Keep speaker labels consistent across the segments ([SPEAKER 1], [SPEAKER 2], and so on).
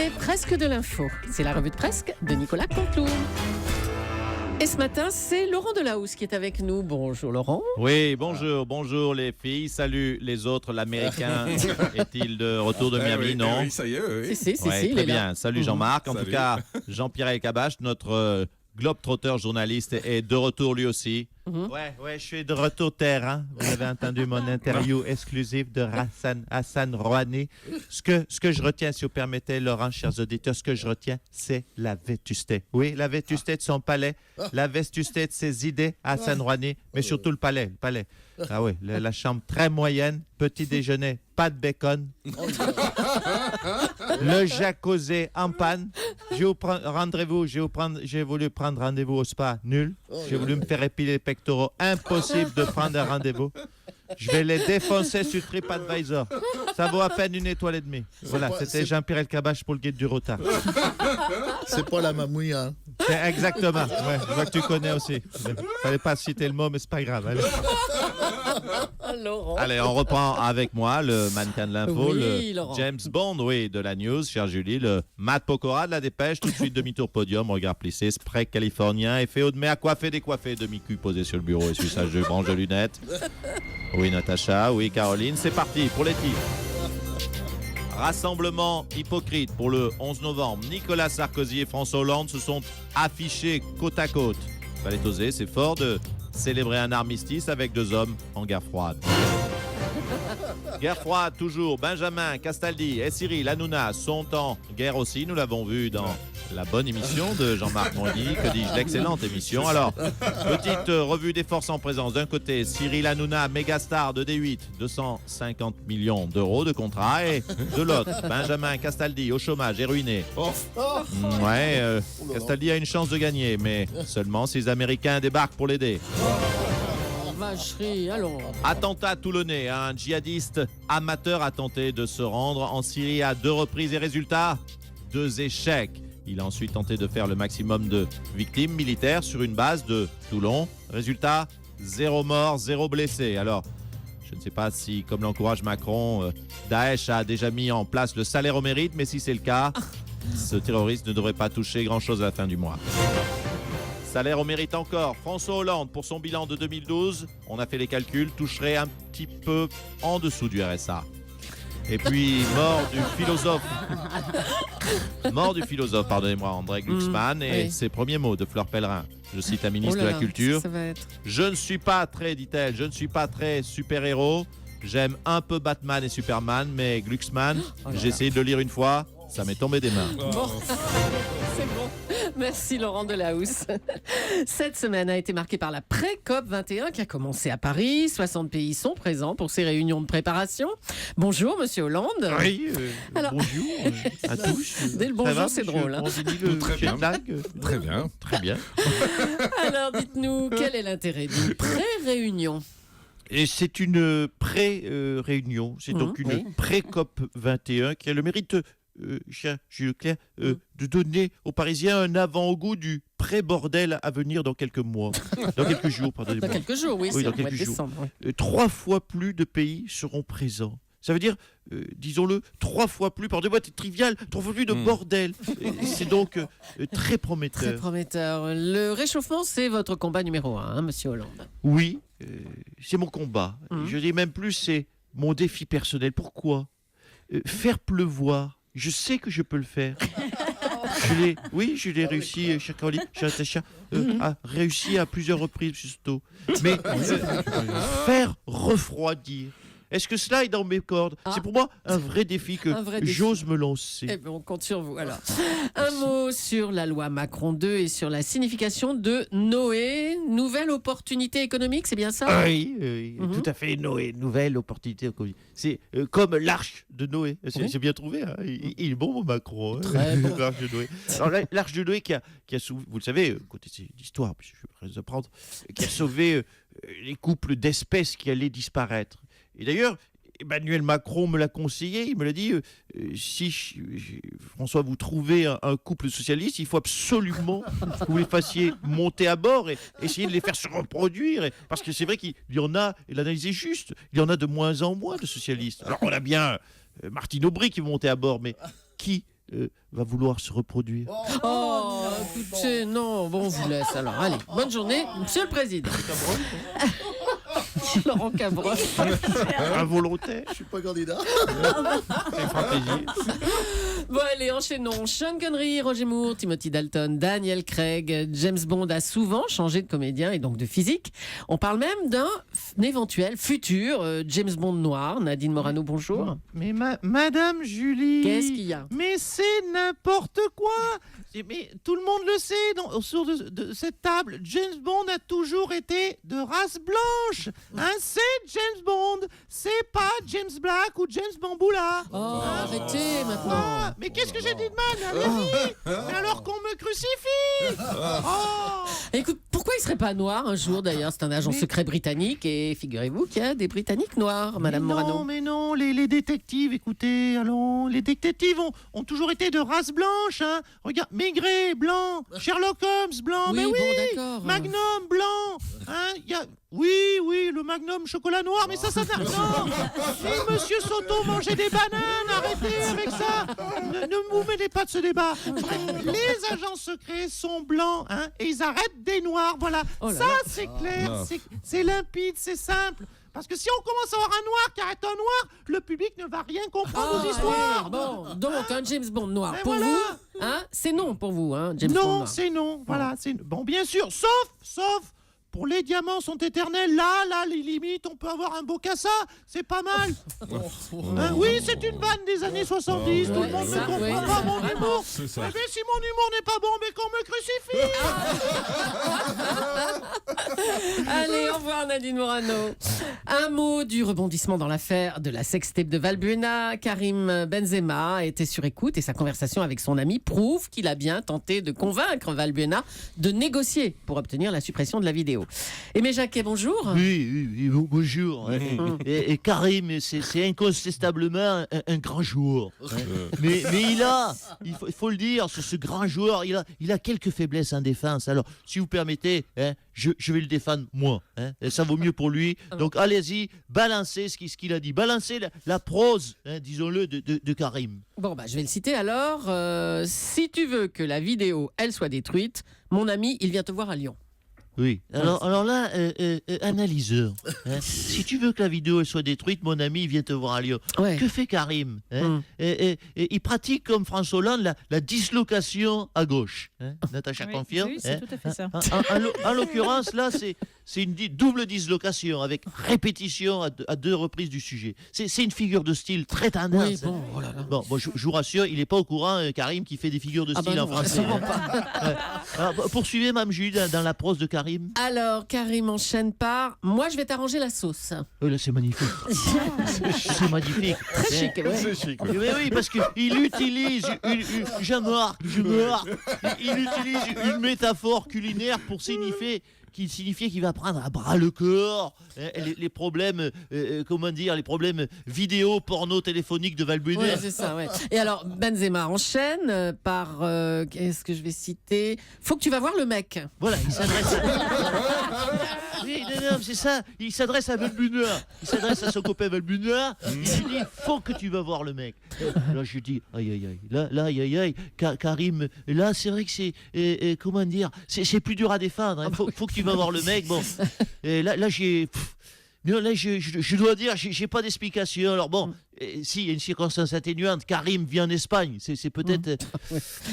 [SPEAKER 1] C'est presque de l'info. C'est la revue de presque de Nicolas Canteloup. Et ce matin, c'est Laurent Delahousse qui est avec nous. Bonjour Laurent.
[SPEAKER 2] Oui, bonjour les filles. Salut les autres. L'Américain est-il de retour de Miami? Non.
[SPEAKER 3] Oui, ça y est, oui.
[SPEAKER 1] Si,
[SPEAKER 2] Ouais,
[SPEAKER 1] il
[SPEAKER 2] très
[SPEAKER 1] est là.
[SPEAKER 2] bien. Salut Jean-Marc. En
[SPEAKER 3] Salut.
[SPEAKER 2] tout cas, Jean-Pierre Elkabbach, notre globe-trotteur journaliste, est de retour lui aussi. Ouais, je suis de retour terre. Hein. Vous avez entendu mon interview exclusive de Hassan Rouhani. Ce que je retiens, si vous permettez, Laurent, chers auditeurs, ce que je retiens, c'est la vétusté. Oui, la vétusté de son palais, la vétusté de ses idées, Hassan Rouhani, mais surtout le palais. Ah oui, la chambre très moyenne, petit déjeuner, pas de bacon. Le jacuzzi en panne. J'ai voulu prendre rendez-vous au spa, nul. J'ai voulu me faire épiler les pectoraux, impossible de prendre un rendez-vous. Je vais les défoncer sur TripAdvisor. Ça vaut à peine 1,5 étoile. Voilà, c'était Jean-Pierre Elkabbach pour le guide du retard.
[SPEAKER 4] C'est pas la mamouille, hein.
[SPEAKER 2] C'est exactement. Ouais, je vois que tu connais aussi. Fallait pas citer le mot, mais c'est pas grave. Allez.
[SPEAKER 1] Laurent.
[SPEAKER 2] Allez, on reprend avec moi le mannequin de l'info,
[SPEAKER 1] Oui,
[SPEAKER 2] le
[SPEAKER 1] Laurent.
[SPEAKER 2] James Bond, de la news, chère Julie, le Matt Pokora de la dépêche, tout de suite demi-tour podium, regard plissé, spray californien, effet haut de mer, coiffé, décoiffé, demi-cul posé sur le bureau, essuie-sage de branche de lunettes. Oui, Natacha, oui, Caroline, c'est parti pour les titres. Rassemblement hypocrite pour le 11 novembre. Nicolas Sarkozy et François Hollande se sont affichés côte à côte. Fallait oser, c'est fort de célébrer un armistice avec deux hommes en guerre froide. Guerre froide, toujours. Benjamin, Castaldi et Cyril Hanouna sont en guerre aussi. Nous l'avons vu dans la bonne émission de Jean-Marc Mondy, que dis-je, l'excellente émission. Alors, petite revue des forces en présence. D'un côté, Cyril Hanouna, mégastar de D8, 250 millions d'euros de contrat. Et de l'autre, Benjamin Castaldi, au chômage, est ruiné. Castaldi a une chance de gagner, mais seulement si les Américains débarquent pour l'aider.
[SPEAKER 1] Vacherie, allons.
[SPEAKER 2] Attentat toulonnais, un djihadiste amateur a tenté de se rendre en Syrie à 2 reprises et résultat, 2 échecs. Il a ensuite tenté de faire le maximum de victimes militaires sur une base de Toulon. Résultat, 0 mort, 0 blessé. Alors, je ne sais pas si, comme l'encourage Macron, Daesh a déjà mis en place le salaire au mérite, mais si c'est le cas, ce terroriste ne devrait pas toucher grand-chose à la fin du mois. Salaire au mérite encore. François Hollande, pour son bilan de 2012, on a fait les calculs, toucherait un petit peu en dessous du RSA. Et puis, mort du philosophe, pardonnez-moi, André Glucksmann, et
[SPEAKER 1] oui.
[SPEAKER 2] ses premiers mots de Fleur Pellerin. Je cite la ministre
[SPEAKER 1] Oh là
[SPEAKER 2] de
[SPEAKER 1] là,
[SPEAKER 2] la Culture.
[SPEAKER 1] ça va être...
[SPEAKER 2] Je ne suis pas très, dit-elle, super-héros. J'aime un peu Batman et Superman, mais Glucksmann,
[SPEAKER 1] Oh là
[SPEAKER 2] j'ai essayé de le lire une fois, ça m'est tombé des mains.
[SPEAKER 1] Bon, c'est bon. Merci Laurent Delahousse. Cette semaine a été marquée par la pré-COP 21 qui a commencé à Paris. 60 pays sont présents pour ces réunions de préparation. Bonjour Monsieur Hollande.
[SPEAKER 2] Oui,
[SPEAKER 1] Alors-
[SPEAKER 2] bonjour à tous.
[SPEAKER 1] Dès le
[SPEAKER 2] Ça va,
[SPEAKER 1] bonjour, c'est
[SPEAKER 2] monsieur
[SPEAKER 1] drôle, hein.
[SPEAKER 2] Brandini, le
[SPEAKER 3] Très bien.
[SPEAKER 2] jet-lag
[SPEAKER 3] Très bien.
[SPEAKER 2] Très bien.
[SPEAKER 1] Alors dites-nous, quel est l'intérêt d'une pré-réunion?
[SPEAKER 2] Et c'est une pré-réunion, c'est donc une
[SPEAKER 1] oui.
[SPEAKER 2] pré-COP 21 qui a le mérite, cher Jules Leclerc, de donner aux Parisiens un avant-goût du pré-bordel à venir dans quelques mois. Dans quelques jours, pardonnez-moi.
[SPEAKER 1] Dans quelques jours, oui,
[SPEAKER 2] Oui,
[SPEAKER 1] c'est
[SPEAKER 2] dans
[SPEAKER 1] au mois de
[SPEAKER 2] quelques jours.
[SPEAKER 1] décembre. Oui.
[SPEAKER 2] 3 fois plus de pays seront présents. Ça veut dire, disons-le, 3 fois plus, pardonnez-moi, c'est trivial, 3 fois plus de bordel. Et c'est donc très
[SPEAKER 1] Très
[SPEAKER 2] prometteur.
[SPEAKER 1] prometteur. Le réchauffement, c'est votre combat numéro 1, hein, Monsieur Hollande.
[SPEAKER 2] Oui, c'est mon combat. Je dis même plus, c'est mon défi personnel. Pourquoi faire pleuvoir. Je sais que je peux le faire. Je l'ai réussi, chère Caroline, chère Natacha, réussi à plusieurs reprises, M. Soto. Mais faire refroidir. Est-ce que cela est dans mes cordes? C'est pour moi un vrai défi que
[SPEAKER 1] Un vrai défi.
[SPEAKER 2] j'ose me lancer.
[SPEAKER 1] Eh bien, on compte sur vous. Alors, un mot sur la loi Macron 2 et sur la signification de Noé. Nouvelle opportunité économique, c'est bien ça?
[SPEAKER 2] Oui, tout à fait, Noé, nouvelle opportunité. C'est comme l'arche de Noé. C'est bien trouvé. Hein. Il est bon, mon Macron. Hein.
[SPEAKER 1] Très bon.
[SPEAKER 2] L'arche de Noé. Alors, l'arche de Noé qui a sauvé, vous le savez, côté d'histoire, je vais vous apprendre, qui a sauvé les couples d'espèces qui allaient disparaître. Et d'ailleurs, Emmanuel Macron me l'a conseillé, il me l'a dit, si François, vous trouvez un couple socialiste, il faut absolument que vous les fassiez monter à bord et essayer de les faire se reproduire. Parce que c'est vrai qu'il y en a, et l'analyse est juste, il y en a de moins en moins de socialistes. Alors on a bien Martine Aubry qui veut monter à bord, mais qui
[SPEAKER 3] va vouloir se reproduire.
[SPEAKER 1] Oh, écoutez, non, bon, on vous laisse alors. Allez, bonne journée, Monsieur le Président. Laurent Cabrol.
[SPEAKER 2] Involontaire.
[SPEAKER 4] Je suis pas candidat.
[SPEAKER 2] Ça fera plaisir.
[SPEAKER 1] Bon, allez, enchaînons. Sean Connery, Roger Moore, Timothy Dalton, Daniel Craig. James Bond a souvent changé de comédien et donc de physique. On parle même d'un éventuel futur James Bond noir. Nadine Morano, bonjour.
[SPEAKER 2] Mais Madame Julie.
[SPEAKER 1] Qu'est-ce qu'il y a?
[SPEAKER 2] Mais c'est n'importe quoi. Mais tout le monde le sait, autour de cette table, James Bond a toujours été de race blanche. Hein, c'est James Bond, c'est pas James Black ou James Bamboula.
[SPEAKER 1] Oh, arrêtez maintenant.
[SPEAKER 2] Ah, mais qu'est-ce que j'ai dit de mal, allez-y. Mais alors qu'on me crucifie. Oh.
[SPEAKER 1] Écoute, pourquoi il serait pas noir un jour d'ailleurs? C'est un agent secret britannique et figurez-vous qu'il y a des Britanniques noirs, Madame Morano.
[SPEAKER 2] Mais non, les détectives, écoutez, allons, les détectives ont toujours été de race blanche, hein. Regarde, Maigret, blanc,
[SPEAKER 1] Sherlock
[SPEAKER 2] Holmes, blanc,
[SPEAKER 1] Oui,
[SPEAKER 2] mais
[SPEAKER 1] bon,
[SPEAKER 2] oui,
[SPEAKER 1] d'accord.
[SPEAKER 2] Magnum, blanc, hein, y a... Oui, le Magnum chocolat noir, mais ça n'a... Non. Mais Monsieur Soto, mangez des bananes, arrêtez avec ça. Ne vous mêlez pas de ce débat. Les agents secrets sont blancs, hein, et ils arrêtent des noirs, voilà.
[SPEAKER 1] Oh là
[SPEAKER 2] Ça,
[SPEAKER 1] là.
[SPEAKER 2] c'est clair, c'est limpide, c'est simple. Parce que si on commence à avoir un noir qui arrête un noir, le public ne va rien comprendre aux histoires.
[SPEAKER 1] Bon, donc un James Bond noir
[SPEAKER 2] Mais
[SPEAKER 1] pour
[SPEAKER 2] voilà.
[SPEAKER 1] vous, hein, c'est non pour vous, hein, James Bond
[SPEAKER 2] Non,
[SPEAKER 1] noir.
[SPEAKER 2] c'est non. Voilà, c'est bon, bien sûr, sauf pour les diamants sont éternels. Là, les limites, on peut avoir un Bocassa, c'est pas mal. Hein, oui, c'est une vanne des années 70. Tout le monde ne
[SPEAKER 1] ça,
[SPEAKER 2] comprend
[SPEAKER 1] oui.
[SPEAKER 2] pas mon
[SPEAKER 1] Vraiment.
[SPEAKER 2] humour.
[SPEAKER 5] C'est ça.
[SPEAKER 2] Eh bien, si mon humour n'est pas bon, mais qu'on me crucifie.
[SPEAKER 1] Allez, au revoir Nadine Morano. Un mot du rebondissement dans l'affaire de la sextape de Valbuena. Karim Benzema était sur écoute et sa conversation avec son ami prouve qu'il a bien tenté de convaincre Valbuena de négocier pour obtenir la suppression de la vidéo. Aimé Jacquet, bonjour.
[SPEAKER 3] Oui, bonjour. Et Karim, c'est incontestablement un grand joueur. Hein. Mais il faut le dire, ce grand joueur, il a quelques faiblesses en défense. Alors, si vous permettez, hein, je vais le défendre moi. Hein, et ça vaut mieux pour lui. Donc, allez-y, balancez ce qu'il a dit. Balancez la prose, hein, disons-le, de Karim.
[SPEAKER 1] Bon, je vais le citer alors. Si tu veux que la vidéo, elle soit détruite, mon ami, il vient te voir à Lyon.
[SPEAKER 3] Oui, alors là, analyseur. Hein. Si tu veux que la vidéo elle soit détruite, mon ami, il vient te voir à Lyon.
[SPEAKER 1] Ouais.
[SPEAKER 3] Que fait Karim, hein? Et il pratique comme François Hollande la dislocation à gauche. Hein. Natacha confirme.
[SPEAKER 6] Oui, c'est
[SPEAKER 3] hein.
[SPEAKER 6] tout à fait ça.
[SPEAKER 3] En l'occurrence, là, c'est une double dislocation avec répétition à deux reprises du sujet. C'est une figure de style très tendance.
[SPEAKER 1] Oui, bon, oh là là.
[SPEAKER 3] Bon, je vous rassure, il n'est pas au courant, Karim, qui fait des figures de style
[SPEAKER 1] non,
[SPEAKER 3] en français.
[SPEAKER 1] sûrement
[SPEAKER 3] Hein. Ouais. Alors, poursuivez, Mme Julie, dans la prose de Karim.
[SPEAKER 1] Alors, Karim enchaîne par « Moi, je vais t'arranger la sauce
[SPEAKER 3] Là, c'est magnifique. C'est magnifique. »
[SPEAKER 1] Très chic, ouais.
[SPEAKER 5] C'est chic.
[SPEAKER 3] Oui, parce qu'il utilise il utilise une métaphore culinaire pour signifier qu'il va prendre à bras le corps les problèmes, les problèmes vidéo, porno, téléphoniques de Valbuena.
[SPEAKER 1] Ouais, c'est ça, ouais. Et alors, Benzema enchaîne par, qu'est-ce que je vais citer? Faut que tu vas voir le mec.
[SPEAKER 3] Voilà, il s'adresse à... Oui, non, c'est ça. Il s'adresse à Valbuena. Il s'adresse à son copain Valbuena. Il lui dit, faut que tu vas voir le mec. Là, je dis, aïe. Là, aïe. Karim, là, c'est vrai que c'est, comment dire, c'est plus dur à défendre. Hein. Faut que tu vas voir le mec. Bon, et là, je dois dire, j'ai pas d'explication. Alors bon, si, il y a une circonstance atténuante. Karim vit en Espagne. C'est peut-être,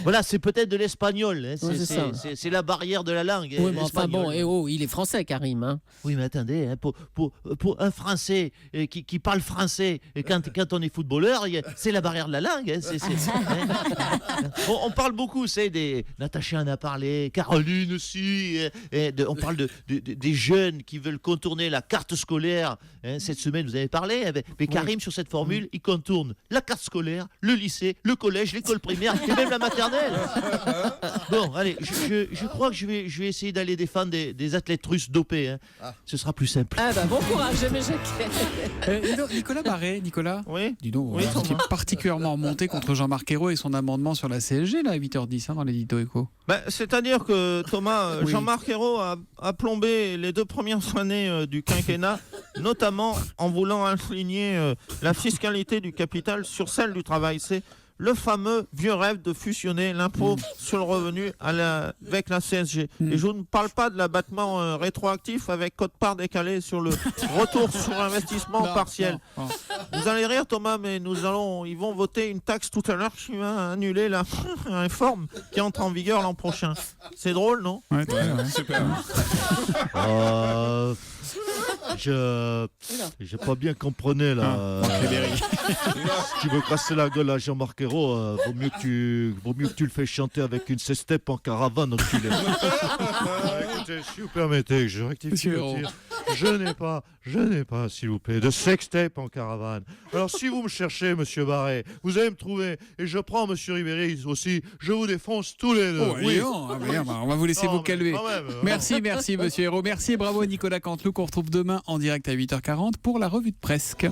[SPEAKER 3] voilà, c'est peut-être de l'espagnol. Hein. C'est la barrière de la langue.
[SPEAKER 1] Oui, mais enfin
[SPEAKER 3] l'espagnol.
[SPEAKER 1] bon, il est français, Karim. Hein.
[SPEAKER 3] Oui, mais attendez, hein, pour un Français qui parle français, quand on est footballeur, c'est la barrière de la langue. Hein, on parle beaucoup, Natacha en a parlé, Caroline aussi. On parle des jeunes qui veulent contourner la carte scolaire. Hein, cette semaine, vous avez parlé. Mais Karim, sur cette formule, il contourne la carte scolaire, le lycée, le collège, l'école primaire et même la maternelle. Bon, allez, je crois que je vais essayer d'aller défendre des athlètes russes dopés. Hein. Ce sera plus simple.
[SPEAKER 1] Bon courage, Aimé Jacquet.
[SPEAKER 5] Nicolas Barré,
[SPEAKER 2] Oui.
[SPEAKER 5] dis donc,
[SPEAKER 2] Oui,
[SPEAKER 5] qui est particulièrement remonté contre Jean-Marc Ayrault et son amendement sur la CSG là, à 8h10 hein, dans l'édito Écho.
[SPEAKER 2] C'est-à-dire que Thomas,
[SPEAKER 5] Oui.
[SPEAKER 2] Jean-Marc Ayrault a plombé les 2 premières années du quinquennat, notamment en voulant aligner la fiscalité du capital sur celle du travail. C'est le fameux vieux rêve de fusionner l'impôt sur le revenu avec la CSG. Et je ne parle pas de l'abattement rétroactif avec quote-part décalé sur le retour sur investissement partiel.
[SPEAKER 5] Non.
[SPEAKER 2] Vous allez rire, Thomas, mais ils vont voter une taxe tout à l'heure qui va annuler la réforme qui entre en vigueur l'an prochain. C'est drôle, non?
[SPEAKER 5] Ouais, ouais.
[SPEAKER 6] Super.
[SPEAKER 3] J'ai pas bien compris là. Si tu veux casser la gueule à Jean-Marc Ayrault, vaut mieux que tu le fais chanter avec une sextape en caravane, enculé. Écoutez, si vous permettez, je rectifie
[SPEAKER 5] Monsieur
[SPEAKER 3] le
[SPEAKER 5] Ayrault.
[SPEAKER 3] tir. Je n'ai pas, s'il vous plaît, de sextape en caravane. Alors si vous me cherchez, monsieur Barret, vous allez me trouver. Et je prends monsieur Ribéry aussi. Je vous défonce tous les deux.
[SPEAKER 5] Oh,
[SPEAKER 3] oui.
[SPEAKER 5] On va vous laisser vous calmer.
[SPEAKER 3] Quand même,
[SPEAKER 5] Merci, monsieur Ayrault. Merci et bravo Nicolas Canteloup qu'on retrouve demain en direct à 8h40 pour la revue de Presque.